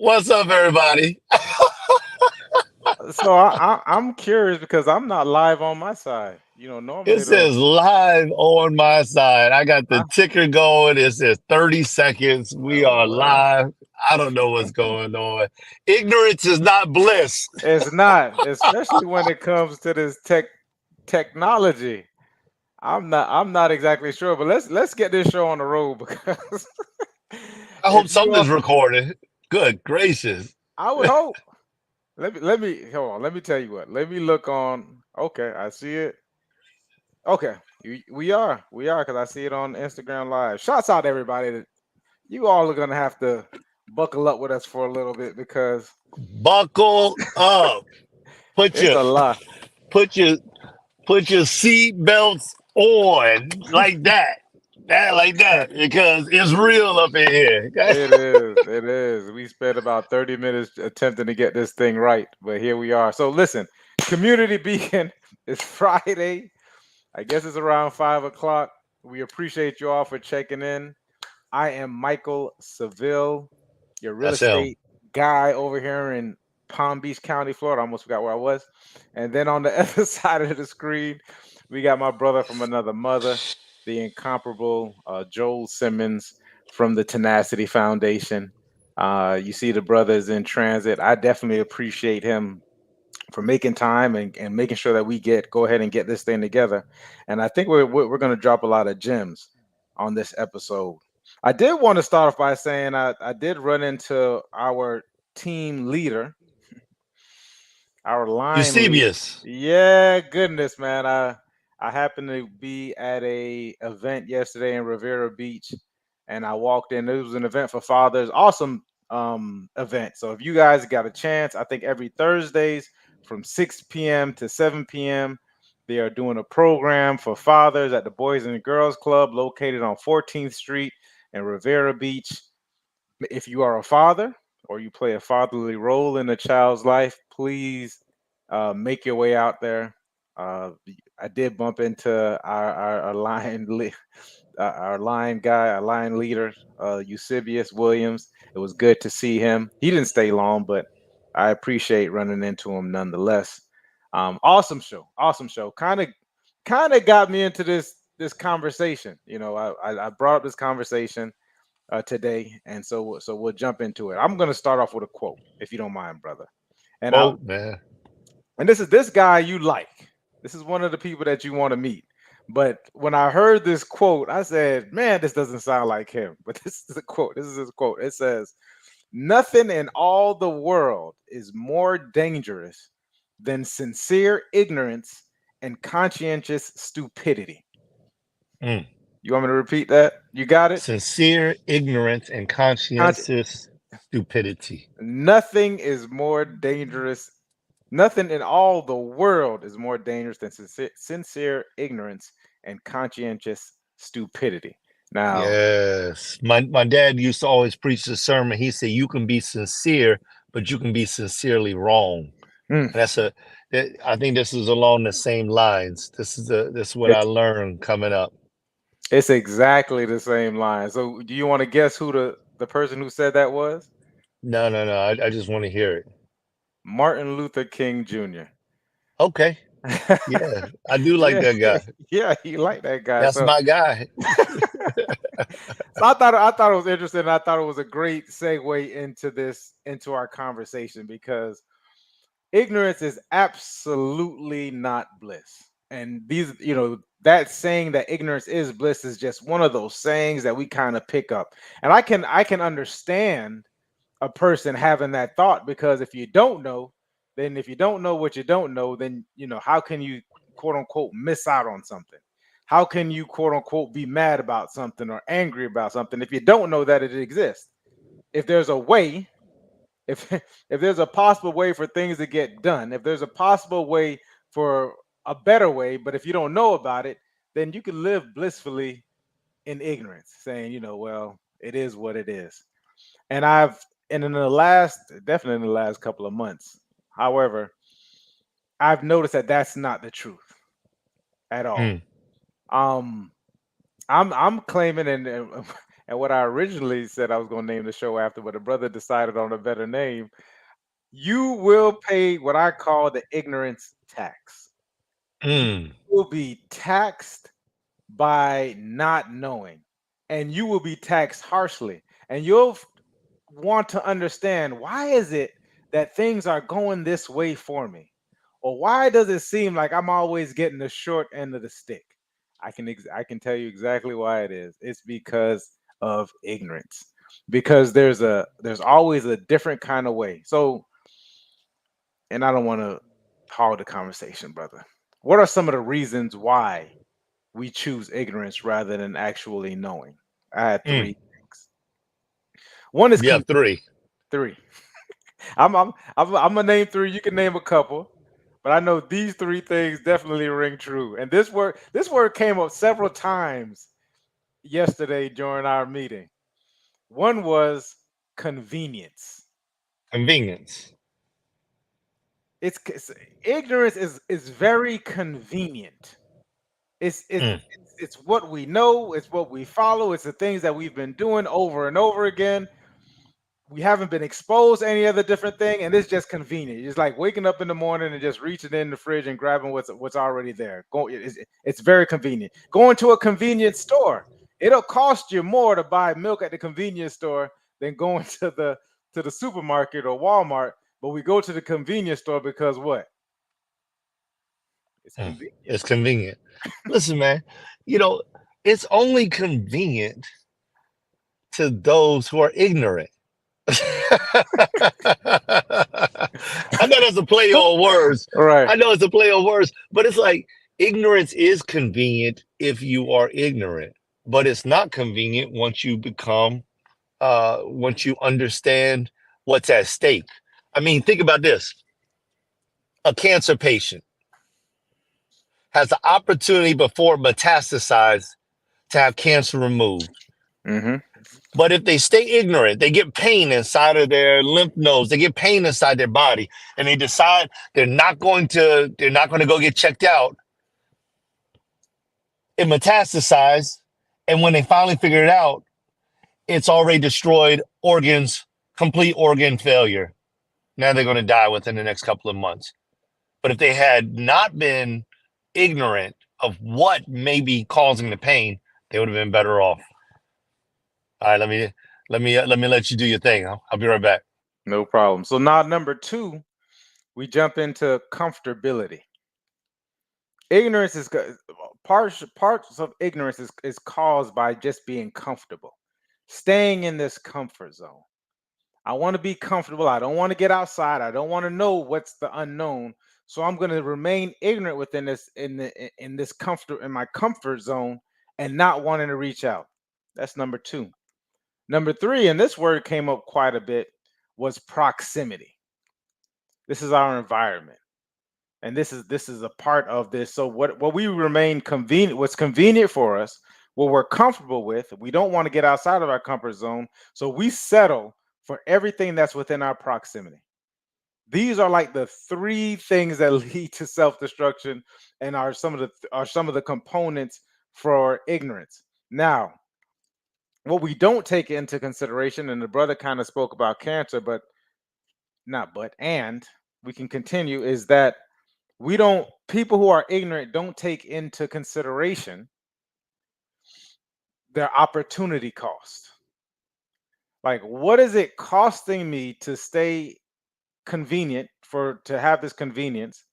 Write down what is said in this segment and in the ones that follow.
What's up, everybody? So I'm curious because I'm not live on my side. It Normally says live on my side. I got the I, ticker going. It says 30 seconds. We are well, live. I don't know what's going on. Ignorance is not bliss. it's not, especially when it comes to this technology. I'm not exactly sure, but let's get this show on the road because I hope if you are, something's recorded. Good gracious. I would hope. Let me hold on. Let me tell you what. Let me look on. Okay, I see it. Okay, we are because I see it on Instagram Live. Shouts out to everybody. You all are gonna have to buckle up with us for a little bit because Buckle up. Put it's your a lot. put your put your seat belts on like that. That like that. Because it's real up in here. Okay? It is. It is. We spent about 30 minutes attempting to get this thing right, but here we are. So listen, Community Beacon is Friday. I guess it's around 5 o'clock. We appreciate you all for checking in. I am Michael Seville, your real That's him. estate guy over here in Palm Beach County, Florida. I almost forgot where I was. And then on the other side of the screen, we got my brother from another mother, the incomparable Joel Simmons from the Tenacity Foundation. You see the brothers in transit. I definitely appreciate him for making time and making sure that we go ahead and get this thing together. And I think we're going to drop a lot of gems on this episode. I did want to start off by saying I did run into our team leader, our line leader. Eusebius. Yeah, goodness, man. I happened to be at a event yesterday in Rivera Beach, and I walked in. It was an event for fathers. Awesome event. So if you guys got a chance, I think every Thursdays from 6 p.m. to 7 p.m. they are doing a program for fathers at the Boys and Girls Club located on 14th Street in Rivera Beach. If you are a father or you play a fatherly role in a child's life, please make your way out there. Uh, I did bump into our our line guy, our line leader, Eusebius Williams. It was good to see him. He didn't stay long, but I appreciate running into him nonetheless. Awesome show, awesome show. Kind of got me into this conversation. I brought up this conversation today, and so we'll jump into it. I'm going to start off with a quote, if you don't mind, brother. And I Quote, man. and this is this guy you like. This is one of the people that you want to meet. But when I heard this quote, I said, "Man, this doesn't sound like him." But this is a quote. This is his quote. It says, "Nothing in all the world is more dangerous than sincere ignorance and conscientious stupidity." Mm. You want me to repeat that? You got it? Sincere ignorance and Consci- conscientious stupidity. Nothing is more dangerous. Nothing in all the world is more dangerous than sincere ignorance and conscientious stupidity. Now, Yes. My dad used to always preach the sermon. He said, "You can be sincere, but you can be sincerely wrong." mm, And I think this is along the same lines. This is what I it's learned coming up. it's exactly the same line. So, do you want to guess who the person who said that was? No, no, no. I just want to hear it. Martin Luther King Jr. Okay. Yeah. I do like Yeah, that guy. yeah, he liked that guy. That's So, my guy. so I thought it was interesting. I thought it was a great segue into our conversation because ignorance is absolutely not bliss. And that saying that ignorance is bliss is just one of those sayings that we kind of pick up. And I can understand a person having that thought because if you don't know, then if you don't know what you don't know, then how can you quote unquote miss out on something? How can you quote unquote be mad about something or angry about something if you don't know that it exists? If there's a way, if if there's a possible way for things to get done, if there's a possible way for a better way, but if you don't know about it, then you can live blissfully in ignorance, saying, well, it is what it is. And in the definitely in the last couple of months, however, I've noticed that that's not the truth at all. Mm. Um, I'm claiming, and and what I originally said I was going to name the show after, but the brother decided on a better name. You will pay what I call the ignorance tax. You Mm. will be taxed by not knowing, and you will be taxed harshly. And you'll want to understand, why is it that things are going this way for me? Or why does it seem like I'm always getting the short end of the stick? I can tell you exactly why it is. It's because of ignorance. Because there's always a different kind of way. So, and I don't want to hog the conversation, brother. What are some of the reasons why we choose ignorance rather than actually knowing? I had Mm. three things. One is You have three. three. I'm gonna name three. You can name a couple, but I know these three things definitely ring true. And this word came up several times yesterday during our meeting. One was convenience. Convenience. It's ignorance is very convenient. It's it's Mm. it's what we know. It's what we follow. It's the things that we've been doing over and over again. We haven't been exposed to any other different thing, and it's just convenient. It's like waking up in the morning and just reaching in the fridge and grabbing what's already there. It's very convenient. Going to a convenience store, it'll cost you more to buy milk at the convenience store than going to the supermarket or Walmart. But we go to the convenience store because what? It's Mm. convenient. It's convenient. Listen, man, you know, it's only convenient to those who are ignorant. I know that's a play on words. All right. I know it's a play on words, but it's like ignorance is convenient if you are ignorant, but it's not convenient once you understand what's at stake. I mean, think about this: a cancer patient has the opportunity before it metastasizes to have cancer removed. Mm-hmm. But if they stay ignorant, they get pain inside of their lymph nodes, they get pain inside their body, and they decide they're not going to go get checked out. It metastasized, and when they finally figure it out, it's already destroyed organs, complete organ failure. Now they're going to die within the next couple of months. But if they had not been ignorant of what may be causing the pain, they would have been better off. All right, let me let you do your thing. I'll be right back. No problem. So now number two, we jump into comfortability. Ignorance is parts of ignorance is caused by just being comfortable, staying in this comfort zone. I want to be comfortable. I don't want to get outside. I don't want to know what's the unknown. So I'm going to remain ignorant within this in this comfort in my comfort zone and not wanting to reach out. That's number two. Number three, and this word came up quite a bit, was proximity. This is our environment, and this is a part of this. So what we remain convenient, what's convenient for us, what we're comfortable with, we don't want to get outside of our comfort zone, so we settle for everything that's within our proximity. These are like the three things that lead to self-destruction and are some of the components for ignorance. Now, what we don't take into consideration, and the brother kind of spoke about cancer, but not but and we can continue, is that we don't people who are ignorant don't take into consideration their opportunity cost. Like, what is it costing me to stay convenient, for to have this convenience?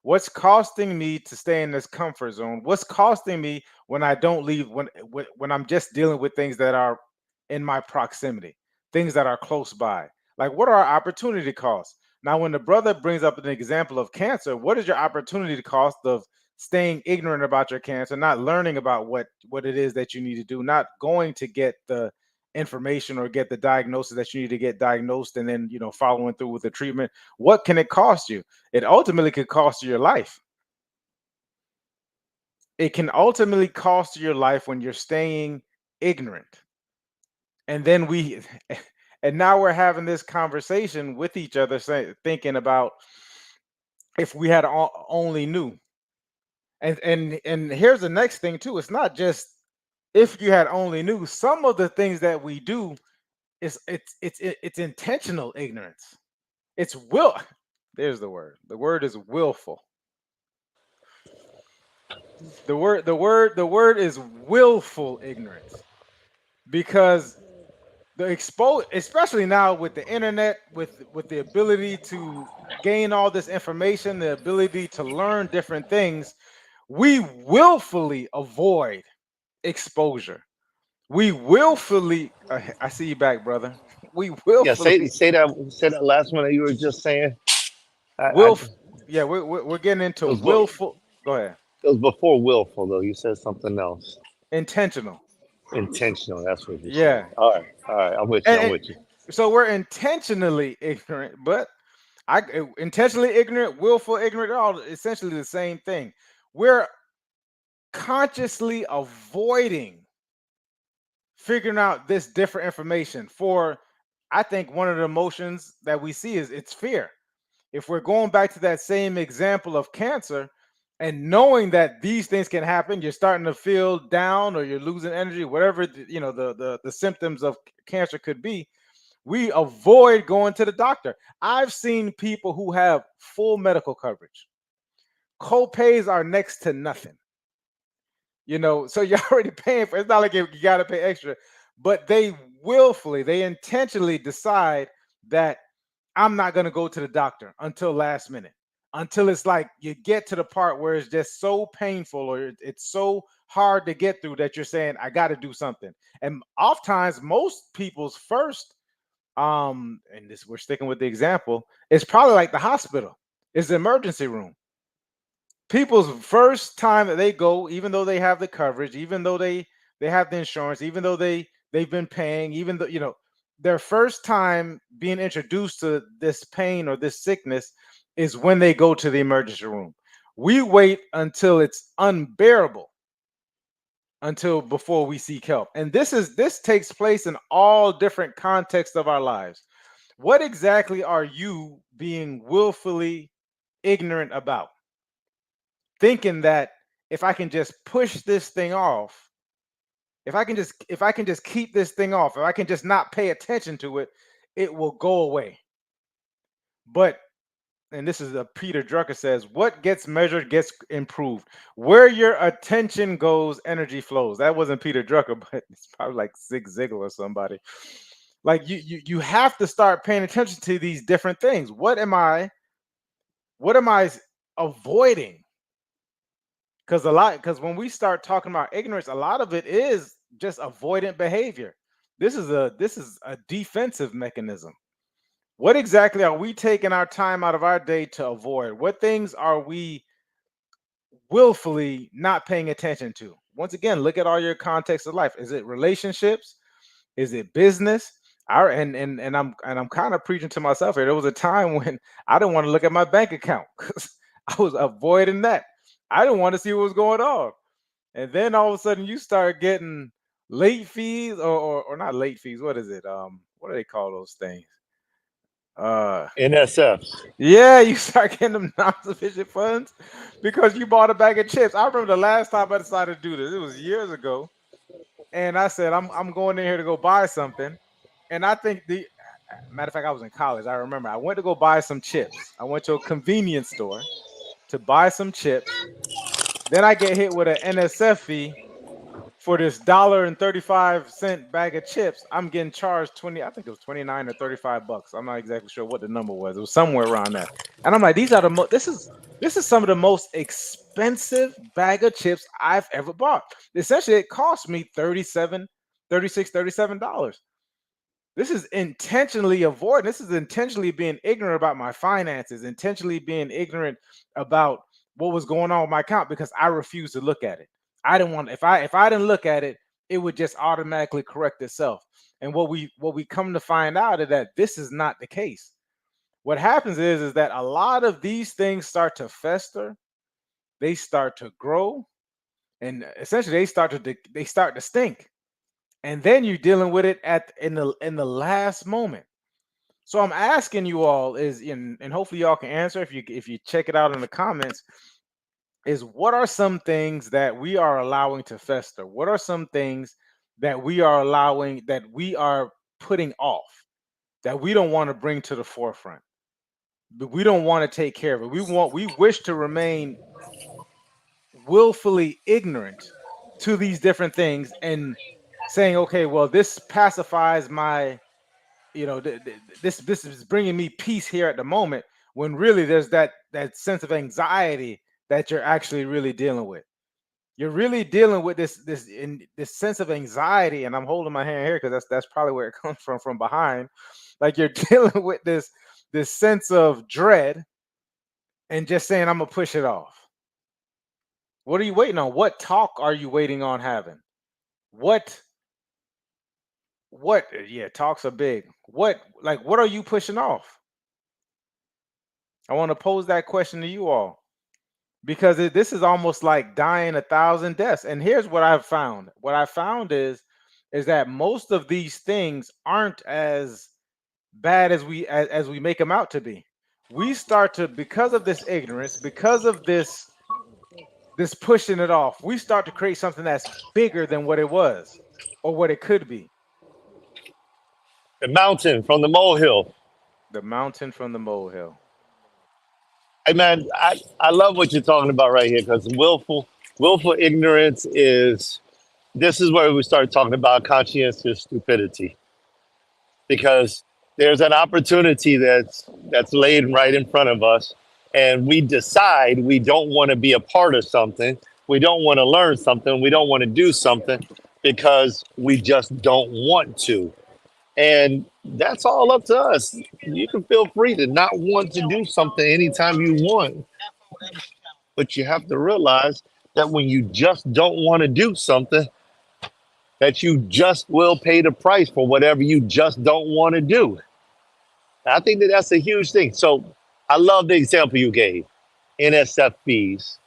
What's costing me to stay in this comfort zone? What's costing me when I don't leave, when I'm just dealing with things that are in my proximity, things that are close by? Like, what are our opportunity costs? Now, when the brother brings up an example of cancer, what is your opportunity cost of staying ignorant about your cancer, not learning about what it is that you need to do, not going to get the information or get the diagnosis that you need to get diagnosed, and then following through with the treatment? What can it cost you? It ultimately could cost you your life. It can ultimately cost you your life when you're staying ignorant. And then and now we're having this conversation with each other, thinking about if we had only knew. And here's the next thing too. It's not just if you had only knew some of the things that we do is it's intentional ignorance. It's will. There's the word. The word is willful. The word is willful ignorance because the expose, especially now with the internet, with the ability to gain all this information, the ability to learn different things, we willfully avoid exposure. We willfully, I see you back, brother. We Yeah, willfully, say that last one that you were just saying. willf, yeah, we're getting into It was willful. Go ahead. it was before willful though. You said something else. Intentional. Intentional. That's what you said. Yeah, All right. I'm with you. I'm and with you. so we're intentionally ignorant, but intentionally ignorant, willful ignorant, they're all essentially the same thing. We're consciously avoiding figuring out this different information. For I think one of the emotions that we see is it's fear. If we're going back to that same example of cancer and knowing that these things can happen, you're starting to feel down or you're losing energy, whatever the symptoms of cancer could be. We avoid going to the doctor. I've seen people who have full medical coverage. Co-pays are next to nothing. So you're already paying for it. It's not like you got to pay extra, but they intentionally decide that I'm not going to go to the doctor until last minute, until it's like you get to the part where it's just so painful or it's so hard to get through that you're saying, I got to do something. And oftentimes, most people's first, and this we're sticking with the example, it's probably like the hospital, is the emergency room. People's first time that they go, even though they have the coverage, even though they have the insurance, even though they've been paying, even though their first time being introduced to this pain or this sickness is when they go to the emergency room. We wait until it's unbearable until before we seek help. And this takes place in all different contexts of our lives. What exactly are you being willfully ignorant about? Thinking that if I can just push this thing off, if I can just keep this thing off, if I can just not pay attention to it, it will go away. But and this is a Peter Drucker says, what gets measured gets improved. Where your attention goes, energy flows. That wasn't Peter Drucker, but it's probably like Zig Ziglar or somebody. Like you have to start paying attention to these different things. What am I avoiding? Because when we start talking about ignorance, a lot of it is just avoidant behavior. This is a defensive mechanism. What exactly are we taking our time out of our day to avoid? What things are we willfully not paying attention to? Once again, look at all your context of life. Is it relationships? Is it business? And I'm kind of preaching to myself here. There was a time when I didn't want to look at my bank account because I was avoiding that. I didn't want to see what was going on. And then all of a sudden you start getting late fees or not late fees. What is it? What do they call those things? Uh NSFs. yeah, you start getting them non-sufficient funds because you bought a bag of chips. I remember the last time I decided to do this. It was years ago. And I said, I'm going in here to go buy something. And I think the matter of fact, I was in college. I remember I went to go buy some chips. I went to a convenience store to buy some chips. Then I get hit with an NSF fee for this $1.35 bag of chips. I'm getting charged 20, I think it was 29 or 35 bucks. I'm not exactly sure what the number was. It was somewhere around there. And I'm like, these are this is some of the most expensive bag of chips I've ever bought. Essentially, it cost me 37, 36, $37. This is intentionally avoiding. This is intentionally being ignorant about my finances, intentionally being ignorant about what was going on with my account because I refused to look at it. I didn't want if I didn't look at it, it would just automatically correct itself. And what we come to find out is that this is not the case. What happens is that a lot of these things start to fester, they start to grow, and essentially they start to stink. And then you're dealing with it in the last moment. So I'm asking you all and hopefully y'all can answer if you check it out in the comments. is what are some things that we are allowing to fester? What are some things that we are allowing, that we are putting off, that we don't want to bring to the forefront? But we don't want to take care of it. We wish to remain willfully ignorant to these different things and saying, okay, well, this pacifies my, this is bringing me peace here at the moment, when really there's that sense of anxiety that you're actually really dealing with. You're really dealing with this sense of anxiety, and I'm holding my hand here because that's probably where it comes from behind. Like, you're dealing with this sense of dread and just saying, I'm gonna push it off. What are you waiting on? What talk are you waiting on having? What yeah, talks are big. What are you pushing off? I want to pose that question to you all, because this is almost like dying a thousand deaths. And here's what I've found. What I found is that most of these things aren't as bad as we make them out to be. We start to, because of this ignorance, because of this pushing it off, we start to create something that's bigger than what it was or what it could be. The mountain from the molehill. The mountain from the molehill. Hey man, I love what you're talking about right here, because willful ignorance is, this is where we start talking about conscientious stupidity, because there's an opportunity that's laid right in front of us, and we decide we don't want to be a part of something, we don't want to learn something, we don't want to do something because we just don't want to. And that's all up to us. You can feel free to not want to do something anytime you want, but you have to realize that when you just don't want to do something, that you just will pay the price for whatever you just don't want to do. I think that that's a huge thing. So I love the example you gave, NSF fees.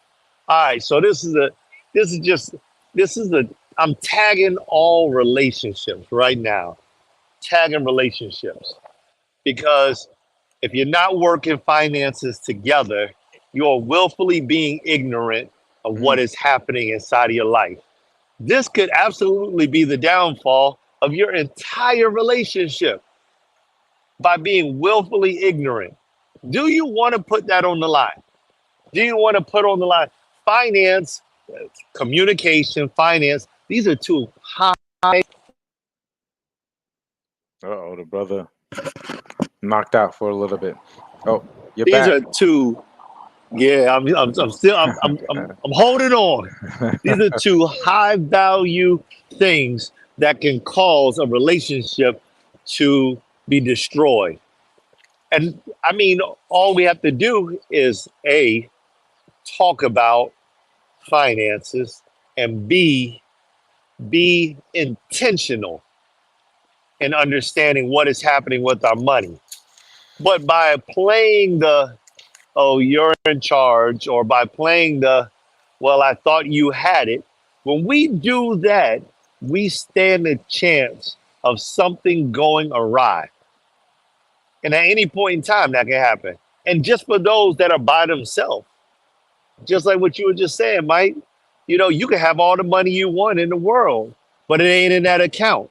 All right, so this is just, this is a, I'm tagging all relationships right now, tagging relationships, because if you're not working finances together, you're willfully being ignorant of what Mm, is happening inside of your life. This could absolutely be the downfall of your entire relationship, by being willfully ignorant. Do you want to put that on the line? Do you want to put on the line finance, communication, finance? These are two high. uh-oh, the brother knocked out for a little bit. Oh, you're These back. are two. Yeah, I'm still I'm holding on. These are two high value things that can cause a relationship to be destroyed. And I mean, all we have to do is A, talk about finances, and B, be intentional in understanding what is happening with our money. But by playing the, oh, you're in charge, or by playing the, well, I thought you had it, when we do that, we stand a chance of something going awry. And at any point in time, that can happen. And just for those that are by themselves, just like what you were just saying, Mike, you can have all the money you want in the world, but it ain't in that account.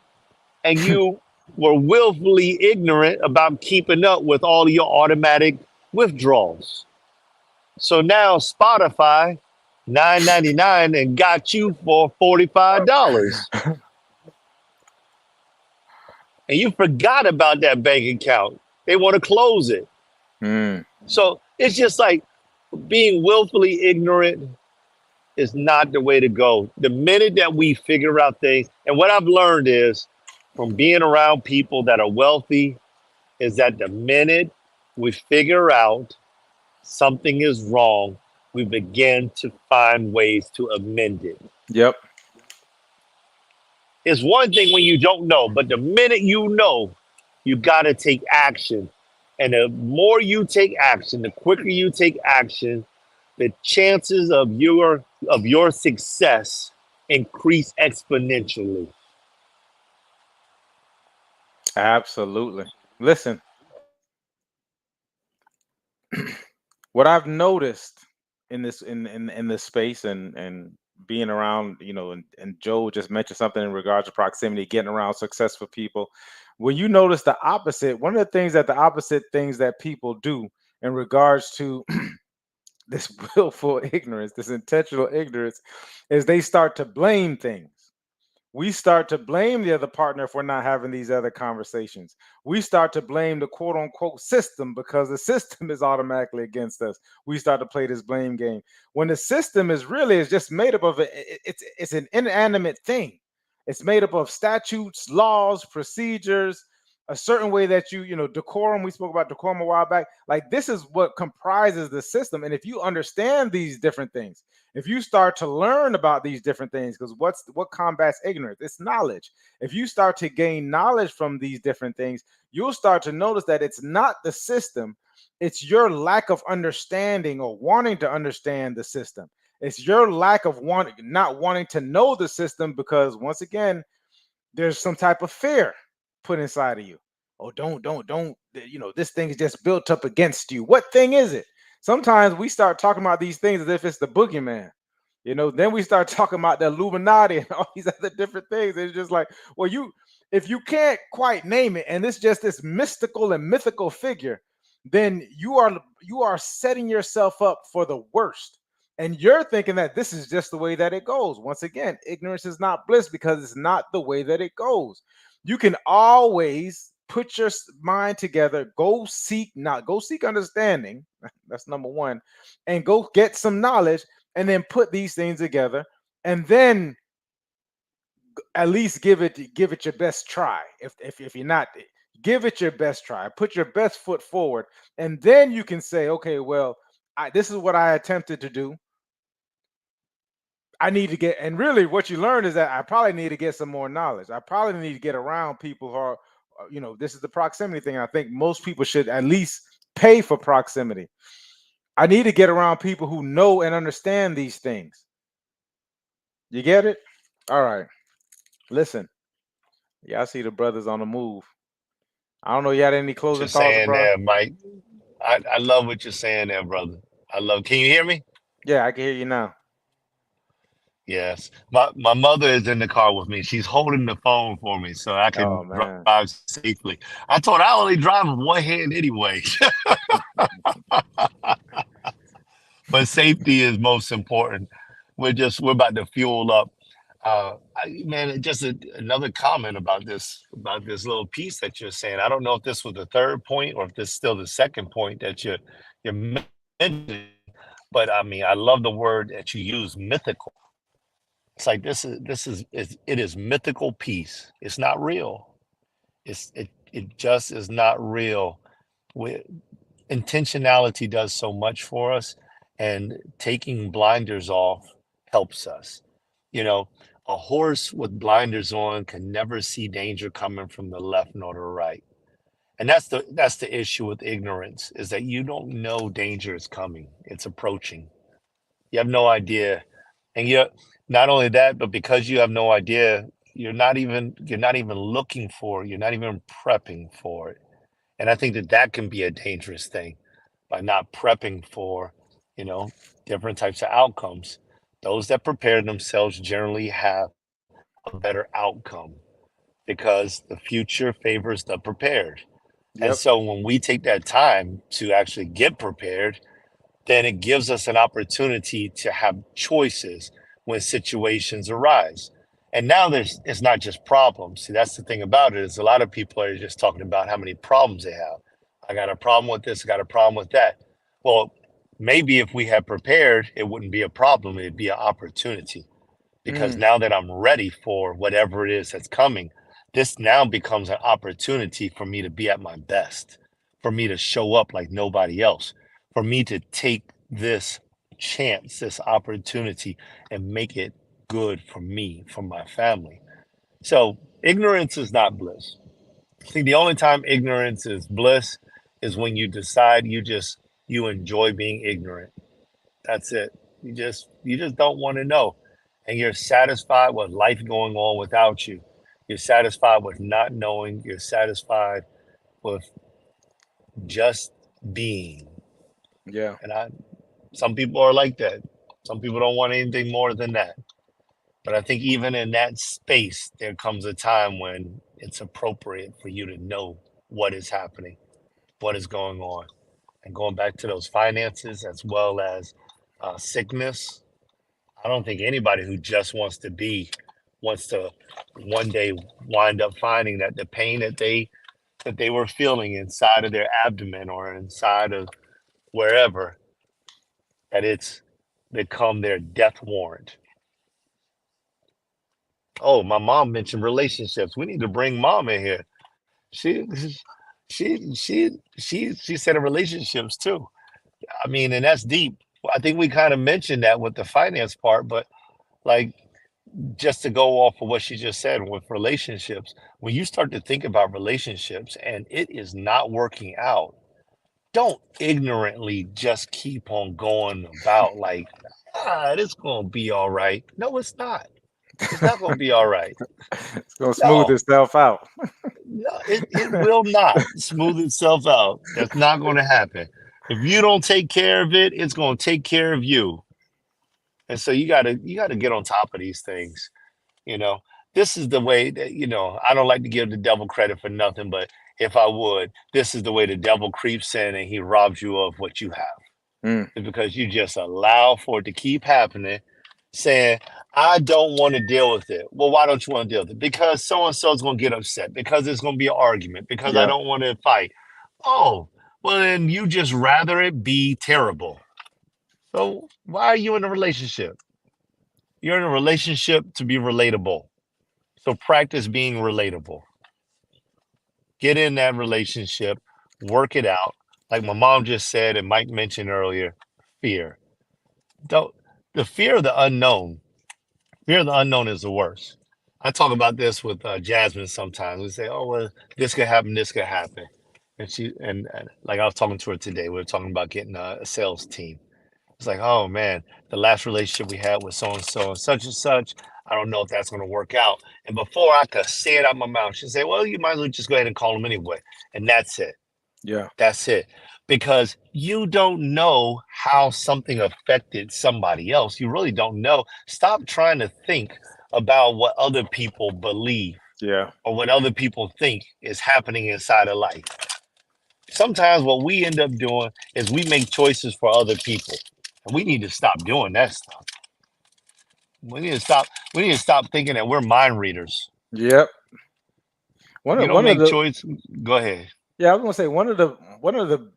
And you were willfully ignorant about keeping up with all of your automatic withdrawals. So now Spotify, 9.99, and got you for $45. And you forgot about that bank account. They want to close it. Mm, So it's just like, being willfully ignorant is not the way to go. The minute that we figure out things, and what I've learned is from being around people that are wealthy, is that the minute we figure out something is wrong, we begin to find ways to amend it. yep. It's one thing when you don't know, but the minute you know, you got to take action. And the more you take action, the quicker you take action, the chances of your success increase exponentially. Absolutely. Listen, what I've noticed in this in this space and being around, and Joe just mentioned something in regards to proximity, getting around successful people. When you notice the opposite, one of the things that the opposite things that people do in regards to this willful ignorance, this intentional ignorance, is they start to blame things. We start to blame the other partner if we're not having these other conversations. We start to blame the quote unquote system because the system is automatically against us. We start to play this blame game when the system is just made up of it's an inanimate thing. It's made up of statutes, laws, procedures, a certain way that decorum. We spoke about decorum a while back. Like, this is what comprises the system. And if you understand these different things, if you start to learn about these different things, because what combats ignorance? It's knowledge. If you start to gain knowledge from these different things, you'll start to notice that it's not the system, it's your lack of understanding or wanting to understand the system. It's your lack of not wanting to know the system, because once again, there's some type of fear put inside of you. Oh, don't, this thing is just built up against you. What thing is it? Sometimes we start talking about these things as if it's the boogeyman. Then we start talking about the Illuminati and all these other different things. It's just like, well, if you can't quite name it, and it's just this mystical and mythical figure, then you are setting yourself up for the worst. And you're thinking that this is just the way that it goes. Once again, ignorance is not bliss, because it's not the way that it goes. You can always put your mind together, go seek understanding. That's number one, and go get some knowledge, and then put these things together, and then at least give it your best try. If you're not, give it your best try. Put your best foot forward, and then you can say, okay, well, this is what I attempted to do. I need to get, and really what you learn is that I probably need to get some more knowledge. I probably need to get around people who are, this is the proximity thing. I think most people should at least pay for proximity. I need to get around people who know and understand these things. You get it? All right. Listen, y'all see the brothers on the move. I don't know. You had any What you're closing thoughts, saying bro? there, Mike. I love what you're saying there, brother. I love. Can you hear me? Yeah, I can hear you now. Yes. My mother is in the car with me. She's holding the phone for me so I can Oh drive man. safely. I told her I only drive with one hand anyway. But safety is most important. We're about to fuel up. Man, just another comment about this little piece that you're saying. I don't know if this was the third point or if this is still the second point that you're mentioning, but I mean, I love the word that you use, mythical. It's like it is mythical peace. It's not real. It just is not real. We, Intentionality does so much for us, and taking blinders off helps us. You know, a horse with blinders on can never see danger coming from the left nor the right. And that's the issue with ignorance, is that you don't know danger is coming. It's approaching. You have no idea. And you not only that, but because you have no idea, you're not even looking for it, you're not even prepping for it. And I think that that can be a dangerous thing, by not prepping for, you know, different types of outcomes. Those that prepare themselves generally have a better outcome, because the future favors the prepared. And Yep. so when we take that time to actually get prepared, then it gives us an opportunity to have choices when situations arise. And now it's not just problems. See, that's the thing about it, is a lot of people are just talking about how many problems they have. I got a problem with this, I got a problem with that. Well, maybe if we had prepared, it wouldn't be a problem, it'd be an opportunity. Because Mm, now that I'm ready for whatever it is that's coming, this now becomes an opportunity for me to be at my best, for me to show up like nobody else, for me to take this chance, this opportunity, and make it good for me, for my family. So, ignorance is not bliss. See, the only time ignorance is bliss is when you decide you enjoy being ignorant. That's it. You just don't want to know. And you're satisfied with life going on without you. You're satisfied with not knowing. You're satisfied with just being. yeah. And Some people are like that. Some people don't want anything more than that. But I think even in that space, there comes a time when it's appropriate for you to know what is happening, what is going on. And going back to those finances as well as sickness, I don't think anybody who just wants to one day wind up finding that the pain that they were feeling inside of their abdomen or inside of wherever, that it's become their death warrant. Oh, my mom mentioned relationships. We need to bring mom in here. She she said in relationships too. I mean, and that's deep. I think we kind of mentioned that with the finance part, but like just to go off of what she just said with relationships, when you start to think about relationships and it is not working out, don't ignorantly just keep on going about like, it's gonna be all right. No, it's not. It's not gonna be all right. It's gonna smooth No, itself out. no, it will not smooth itself out. That's not gonna happen. If you don't take care of it, it's gonna take care of you. And so you gotta get on top of these things. You know, this is the way that, I don't like to give the devil credit for nothing, but if I would, this is the way the devil creeps in and he robs you of what you have. Mm, It's because you just allow for it to keep happening, saying, I don't want to deal with it. Well, why don't you want to deal with it? Because so and so is going to get upset, because there's going to be an argument, because I yeah. don't want to fight. Oh, well, then you just rather it be terrible. So why are you in a relationship? You're in a relationship to be relatable. So practice being relatable. Get in that relationship, work it out. Like my mom just said, and Mike mentioned earlier, fear. Don't the fear of the unknown. Fear of the unknown is the worst. I talk about this with Jasmine sometimes. We say, "Oh well, this could happen. This could happen," and like I was talking to her today. We were talking about getting a sales team. It's like, oh man, the last relationship we had with so and so and such and such. I don't know if that's going to work out. And before I could say it out my mouth, she'd say, well, you might as well just go ahead and call them anyway. And that's it. Yeah. That's it. Because you don't know how something affected somebody else. You really don't know. Stop trying to think about what other people believe Yeah. or what other people think is happening inside of life. Sometimes what we end up doing is we make choices for other people. And we need to stop doing that stuff. We need to stop. We need to stop thinking that we're mind readers. Yep. One You of don't one of make the choice. Go ahead. Yeah, I was gonna say one of the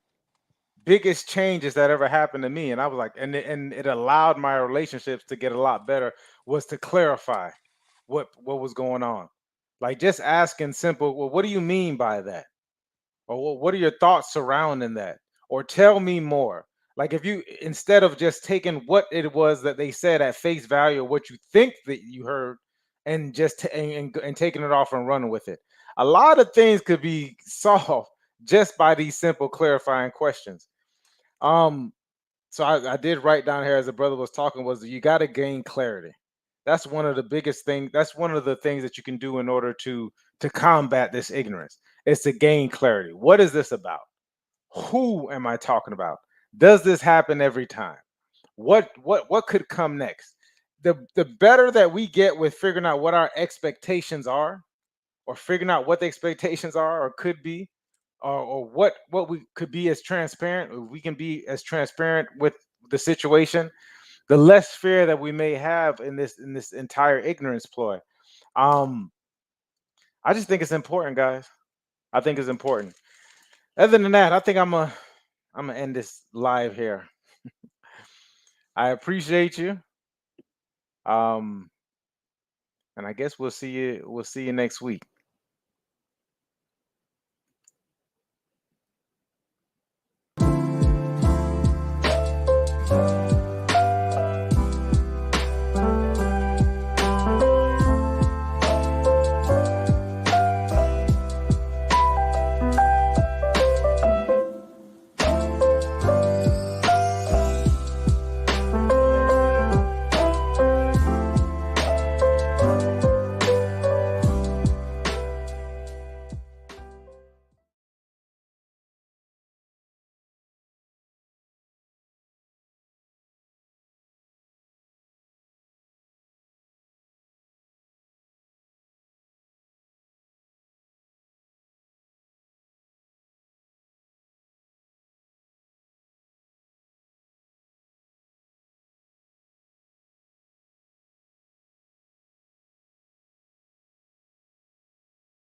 biggest changes that ever happened to me, and I was like, and it allowed my relationships to get a lot better, was to clarify what was going on. Like just asking simple, well, what do you mean by that? Or what are your thoughts surrounding that? Or tell me more. Like if you, instead of just taking what it was that they said at face value or what you think that you heard, and just and taking it off and running with it. A lot of things could be solved just by these simple clarifying questions. Um, so I did write down here as the brother was talking, was that you got to gain clarity. That's one of the biggest things. That's one of the things that you can do in order to combat this ignorance. Is to gain clarity. What is this about? Who am I talking about? Does this happen every time? What could come next? The better that we get with figuring out what our expectations are, or figuring out what the expectations are or could be, or what we could be as transparent, or we can be as transparent with the situation, the less fear that we may have in this entire ignorance ploy. um I just think it's important, guys. I think it's important. Other than that, I think I'm gonna end this live here. I appreciate you. um and I guess we'll see you next week.